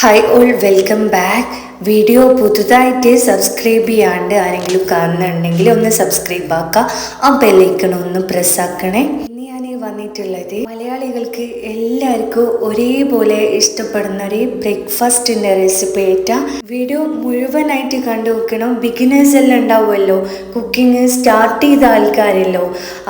Hi all, welcome back. Video പുതുതായിട്ട് subscribe ചെയ്യാണ്ട് ആരെങ്കിലും കാണുന്നുണ്ടെങ്കിൽ ഒന്ന് സബ്സ്ക്രൈബ് ആക്കുക, ആ ബെല്ലൈക്കൺ ഒന്ന് പ്രസ് ആക്കണേ. ഇന്ന് ഞാൻ വന്നിട്ടുള്ളത് മലയാളികൾക്ക് എല്ലാവർക്കും ഒരേപോലെ ഇഷ്ടപ്പെടുന്ന ഒരു ബ്രേക്ക്ഫാസ്റ്റിൻ്റെ റെസിപ്പി ആയിട്ടാണ്. വീഡിയോ മുഴുവനായിട്ട് കണ്ടു നോക്കണം. ബിഗിനേഴ്സ് എല്ലാം ഉണ്ടാവുമല്ലോ, കുക്കിംഗ് സ്റ്റാർട്ട് ചെയ്ത ആൾക്കാരല്ലോ,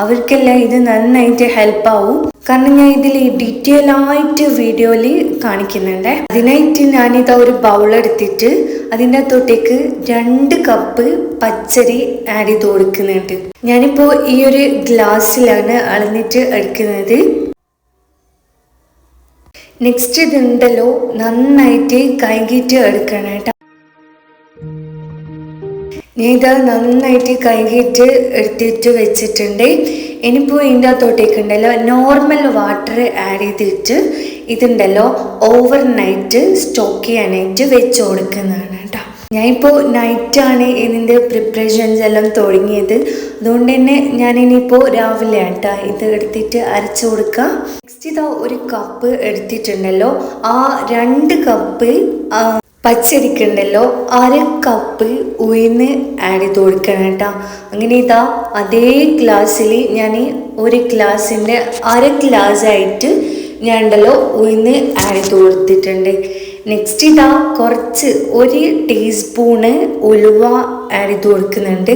അവർക്കെല്ലാം ഇത് നന്നായിട്ട് ഹെൽപ്പാവും. കാരണം ഞാൻ ഇതിൽ ഡീറ്റെയിൽ ആയിട്ട് വീഡിയോയിൽ കാണിക്കുന്നുണ്ട്. അതിനായിട്ട് ഞാനിതാ ഒരു ബൗൾ എടുത്തിട്ട് അതിൻ്റെ അകത്തോട്ടേക്ക് 2 കപ്പ് പച്ചരി ആഡ് ചെയ്ത് കൊടുക്കുന്നുണ്ട്. ഞാനിപ്പോൾ ഈ ഒരു ഗ്ലാസ്സിലാണ് അളന്നിട്ട് എടുക്കുന്നത്. നെക്സ്റ്റ് ഇതുണ്ടല്ലോ, നന്നായിട്ട് കഴുകിയിട്ട് എടുക്കണം കേട്ടോ. ഞാൻ ഇത് നന്നായിട്ട് കഴുകിയിട്ട് എടുത്തിട്ട് വെച്ചിട്ടുണ്ട്. ഇനിയിപ്പോൾ ഇതിൻ്റെ അകത്തോട്ടേക്ക് ഉണ്ടല്ലോ നോർമൽ വാട്ടർ ആഡ് ചെയ്തിട്ട് ഇതുണ്ടല്ലോ ഓവർ നൈറ്റ് സ്റ്റോക്ക് ചെയ്യാനായിട്ട് വെച്ച് കൊടുക്കുന്നതാണ് കേട്ടോ. ഞാനിപ്പോൾ നൈറ്റാണ് ഇതിൻ്റെ പ്രിപ്പറേഷൻസ് എല്ലാം തുടങ്ങിയത്. അതുകൊണ്ട് തന്നെ ഞാനിനിയിപ്പോൾ രാവിലെ കേട്ടോ ഇത് എടുത്തിട്ട് അരച്ചു കൊടുക്കാം. നെക്സ്റ്റ് ഇതാ ഒരു കപ്പ് എടുത്തിട്ടുണ്ടല്ലോ, ആ 2 കപ്പ് പച്ചരിക്കുണ്ടല്ലോ 1/2 കപ്പ് ഉഴുന്ന് ആഡ് ചെയ്ത് കൊടുക്കണം കേട്ടോ. അങ്ങനെ ഇതാ അതേ ഗ്ലാസ്സിൽ ഞാൻ 1 ഗ്ലാസിൻ്റെ 1/2 ഗ്ലാസ്സായിട്ട് ഞാൻ ഉണ്ടല്ലോ ഉഴുന്ന് ആഡ് ചെയ്ത് കൊടുത്തിട്ടുണ്ട്. നെക്സ്റ്റ് ഇതാ കുറച്ച് 1 ടീസ്പൂണ് ഉലുവ ആഡ് ചെയ്ത് കൊടുക്കുന്നുണ്ട്.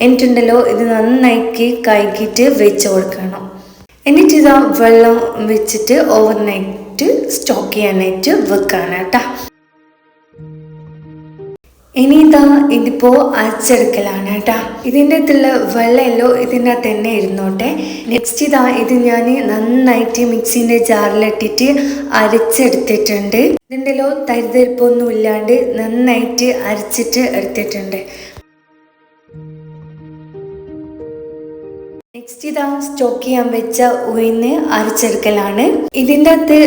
എന്നിട്ടുണ്ടല്ലോ ഇത് നന്നാക്കി കഴുകിയിട്ട് വെച്ച് കൊടുക്കണം. എന്നിട്ട് ഇതാ വെള്ളം വെച്ചിട്ട് ഓവർനൈറ്റ് സ്റ്റോക്ക് ചെയ്യാനായിട്ട് വെക്കാനാണ് കേട്ടോ. ഇനി ഇതാ ഇതിപ്പോൾ അരച്ചെടുക്കലാണ് കേട്ടോ. ഇതിൻ്റെ അകത്തുള്ള വെള്ളമല്ലോ ഇതിൻ്റെ അകത്ത് തന്നെ ഇരുന്നോട്ടെ. നെക്സ്റ്റ് ഇതാ ഇത് ഞാൻ നന്നായിട്ട് മിക്സിൻ്റെ ജാറിലിട്ടിട്ട് അരച്ചെടുത്തിട്ടുണ്ട്. ഇതിൻ്റെല്ലോ തരിതരിപ്പൊന്നും ഇല്ലാണ്ട് നന്നായിട്ട് അരച്ചിട്ട് എടുത്തിട്ടുണ്ട്. നെക്സ്റ്റ് ഇതാ സ്റ്റോക്ക് ചെയ്യാൻ വെച്ച ഉഴുന്ന് അരച്ചെടുക്കലാണ്. ഇതിൻ്റെ അകത്ത്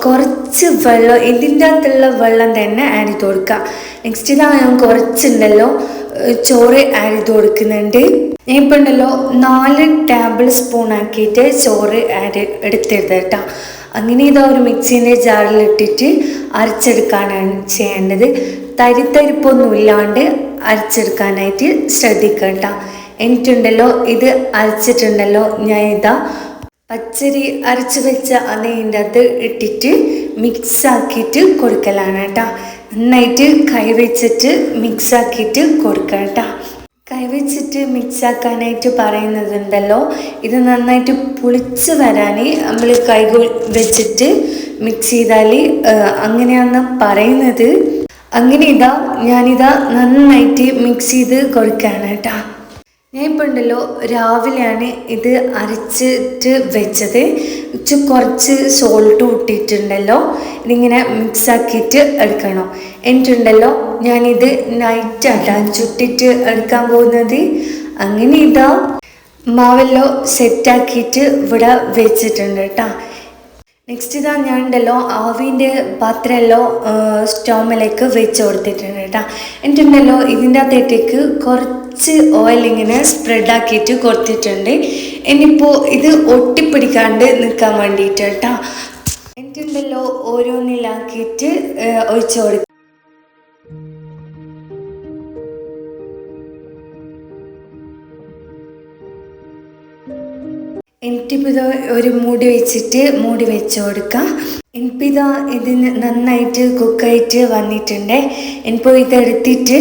കുറച്ച് വെള്ളം, ഇതിൻ്റെ അകത്തുള്ള വെള്ളം തന്നെ ആഡ് ചെയ്ത് കൊടുക്കുക. നെക്സ്റ്റ് ഇതാ ഞാൻ കുറച്ചുണ്ടല്ലോ ചോറ് ആഡ് ചെയ്ത് കൊടുക്കുന്നുണ്ട്. ഞാൻ ഇപ്പോൾ ഉണ്ടല്ലോ 4 ടേബിൾ സ്പൂൺ ആക്കിയിട്ട് ചോറ് എടുത്തിരുത് കേട്ടോ. അങ്ങനെ ഇതാ ഒരു മിക്സിൻ്റെ ജാറിലിട്ടിട്ട് അരച്ചെടുക്കാനാണ് ചെയ്യേണ്ടത്. തരിപ്പൊന്നും ഇല്ലാണ്ട് അരച്ചെടുക്കാനായിട്ട് ശ്രദ്ധിക്കുക കേട്ടോ. എന്നിട്ടുണ്ടല്ലോ ഇത് അരച്ചിട്ടുണ്ടല്ലോ ഞാൻ ഇതാ പച്ചരി അരച്ച് വെച്ച അതിൻ്റെ അകത്ത് ഇട്ടിട്ട് മിക്സാക്കിയിട്ട് കൊടുക്കലാണ് കേട്ടോ. നന്നായിട്ട് കൈവച്ചിട്ട് മിക്സാക്കിയിട്ട് കൊടുക്കുക കേട്ടോ. കൈവച്ചിട്ട് മിക്സാക്കാനായിട്ട് പറയുന്നതുണ്ടല്ലോ, ഇത് നന്നായിട്ട് പുളിച്ച് വരാൻ നമ്മൾ കൈ വെച്ചിട്ട് മിക്സ് ചെയ്താൽ അങ്ങനെയാണെന്ന് പറയുന്നത്. അങ്ങനെ ഇതാ ഞാനിതാ നന്നായിട്ട് മിക്സ് ചെയ്ത് കൊടുക്കുകയാണ് കേട്ടോ. ഞാൻ ഇപ്പോൾ ഉണ്ടല്ലോ രാവിലെയാണ് ഇത് അരച്ചിട്ട് വെച്ചത്. കുറച്ച് സോൾട്ട് ഇട്ടിട്ടുണ്ടല്ലോ ഇതിങ്ങനെ മിക്സാക്കിയിട്ട് എടുക്കണം. എന്നിട്ടുണ്ടല്ലോ ഞാനിത് നൈറ്റാണ് ചുട്ടിട്ട് എടുക്കാൻ പോകുന്നത്. അങ്ങനെ ഇതാ മാവെല്ലോ സെറ്റാക്കിയിട്ട് ഇവിടെ വെച്ചിട്ടുണ്ട് കേട്ടോ. നെക്സ്റ്റ് ഇതാ ഞാൻ ഉണ്ടല്ലോ ആവിൻ്റെ പാത്രമെല്ലോ സ്റ്റോമിലേക്ക് വെച്ച് കൊടുത്തിട്ടുണ്ട് കേട്ടോ. എന്നിട്ടുണ്ടല്ലോ ഇതിൻ്റെ അകത്തേക്ക് കുറച്ച് ഓയിൽ ഇങ്ങനെ സ്പ്രെഡാക്കിയിട്ട് കൊടുത്തിട്ടുണ്ട്. ഇനിയിപ്പോൾ ഇത് ഒട്ടിപ്പിടിക്കാണ്ട് നിൽക്കാൻ വേണ്ടിയിട്ട് കേട്ടോ. എന്നിട്ടുണ്ടല്ലോ ഓരോന്നിലാക്കിയിട്ട് ഒഴിച്ച് കൊടുക്കുക. എനിക്കിപ്പോൾ ഒരു മൂടി വെച്ച് കൊടുക്കാം. എനിക്കിതാ ഇതിന് നന്നായിട്ട് കുക്കായിട്ട് വന്നിട്ടുണ്ട്. എനിക്കിപ്പോൾ ഇതെടുത്തിട്ട്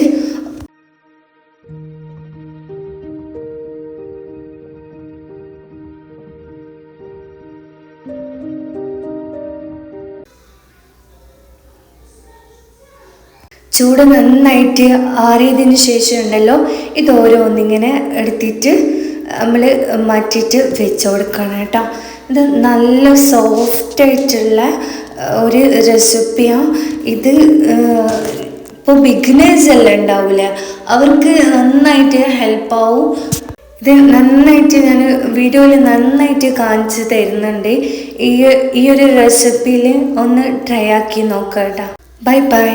ചൂട് നന്നായിട്ട് ആറിയതിന് ശേഷം ഉണ്ടല്ലോ ഇത് ഓരോന്നിങ്ങനെ എടുത്തിട്ട് നമ്മൾ മാറ്റിയിട്ട് വെച്ച് കൊടുക്കണം കേട്ടോ. ഇത് നല്ല സോഫ്റ്റായിട്ടുള്ള ഒരു റെസിപ്പിയാണ്. ഇത് ഇപ്പോൾ ബിഗിനേഴ്സ് എല്ലാം ഉണ്ടാവില്ല, അവർക്ക് നന്നായിട്ട് ഹെൽപ്പാവും. ഇത് നന്നായിട്ട് ഞാൻ വീഡിയോയിൽ നന്നായിട്ട് കാണിച്ച് തരുന്നുണ്ട്. ഈ ഒരു റെസിപ്പിയിൽ ഒന്ന് ട്രൈ ആക്കി നോക്കാം കേട്ടോ. Bye bye.